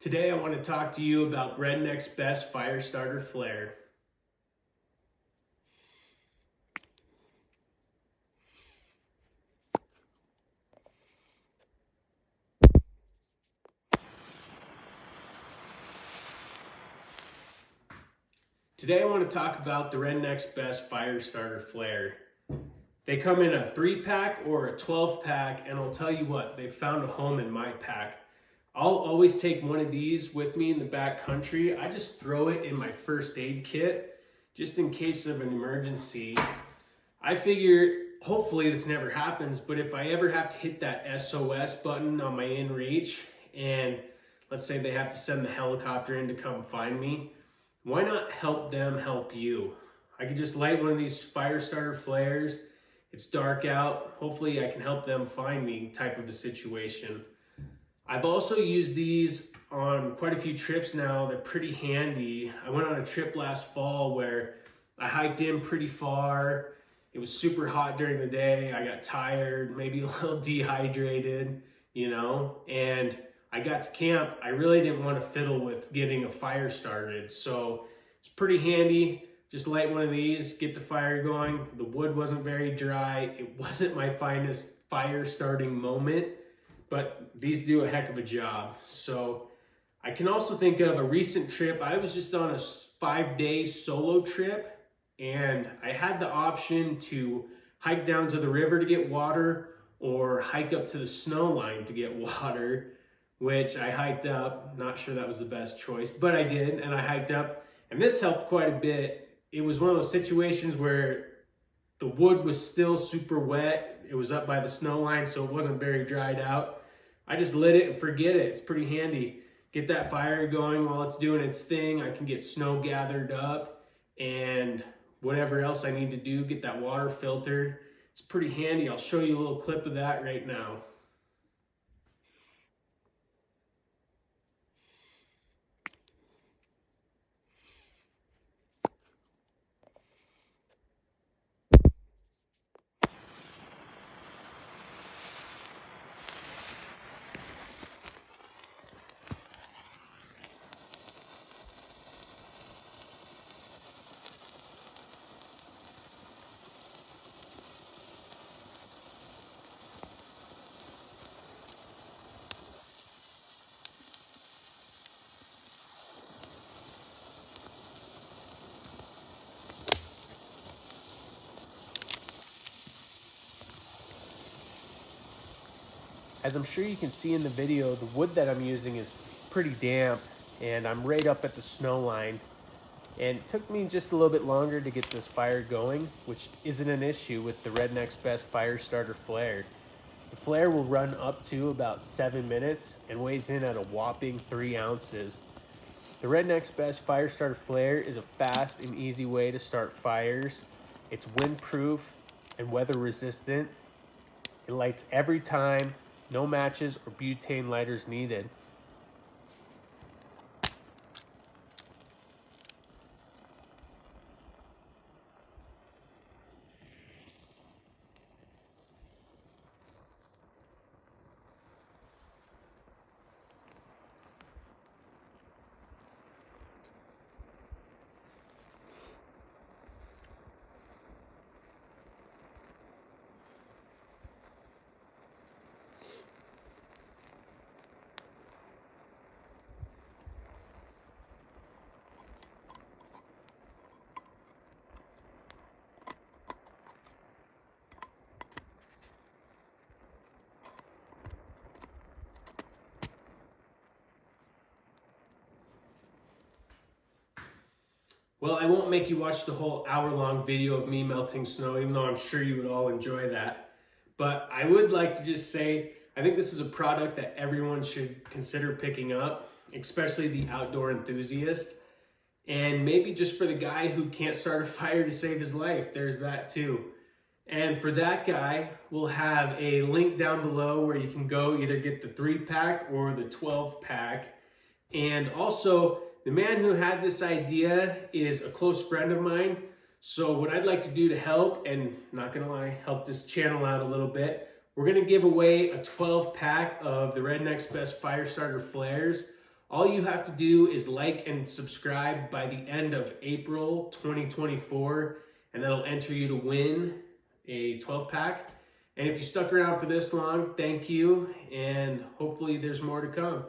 Today I want to talk to you about Rednecks' best fire starter flare. Today I want to talk about the Rednecks' best fire starter flare. They come in a 3-pack or a 12-pack, and I'll tell you what, they've found a home in my pack. I'll always take one of these with me in the back country. I just throw it in my first aid kit just in case of an emergency. I figure hopefully this never happens, but if I ever have to hit that SOS button on my inReach and let's say they have to send the helicopter in to come find me, why not help them help you? I could just light one of these fire starter flares. It's dark out. Hopefully I can help them find me type of a situation. I've also used these on quite a few trips now. They're pretty handy. I went on a trip last fall where I hiked in pretty far. It was super hot during the day. I got tired, maybe a little dehydrated, and I got to camp. I really didn't want to fiddle with getting a fire started. So it's pretty handy. Just light one of these, get the fire going. The wood wasn't very dry. It wasn't my finest fire starting moment, but these do a heck of a job. So I can also think of a recent trip. I was just on a 5-day solo trip, and I had the option to hike down to the river to get water or hike up to the snow line to get water, which I hiked up. Not sure that was the best choice, but I did, and I hiked up, and this helped quite a bit. It was one of those situations where the wood was still super wet. It was up by the snow line, so it wasn't very dried out. I just lit it and forget it. It's pretty handy. Get that fire going while it's doing its thing. I can get snow gathered up and whatever else I need to do, get that water filtered. It's pretty handy. I'll show you a little clip of that right now. As I'm sure you can see in the video, the wood that I'm using is pretty damp, and I'm right up at the snow line. And it took me just a little bit longer to get this fire going, which isn't an issue with the Rednecks' best fire starter flare. The flare will run up to about 7 minutes and weighs in at a whopping 3 ounces. The Rednecks' best fire starter flare is a fast and easy way to start fires. It's windproof and weather resistant. It lights every time. No matches or butane lighters needed. Well, I won't make you watch the whole hour-long video of me melting snow, even though I'm sure you would all enjoy that. But I would like to just say, I think this is a product that everyone should consider picking up, especially the outdoor enthusiast. And maybe just for the guy who can't start a fire to save his life, there's that too. And for that guy, we'll have a link down below where you can go either get the 3-pack or the 12-pack. And also, the man who had this idea is a close friend of mine. So what I'd like to do to help, and not gonna lie, help this channel out a little bit, we're gonna give away a 12-pack of the Rednecks' best fire starter flares. All you have to do is like and subscribe by the end of April 2024, and that'll enter you to win a 12-pack. And if you stuck around for this long, thank you, and hopefully there's more to come.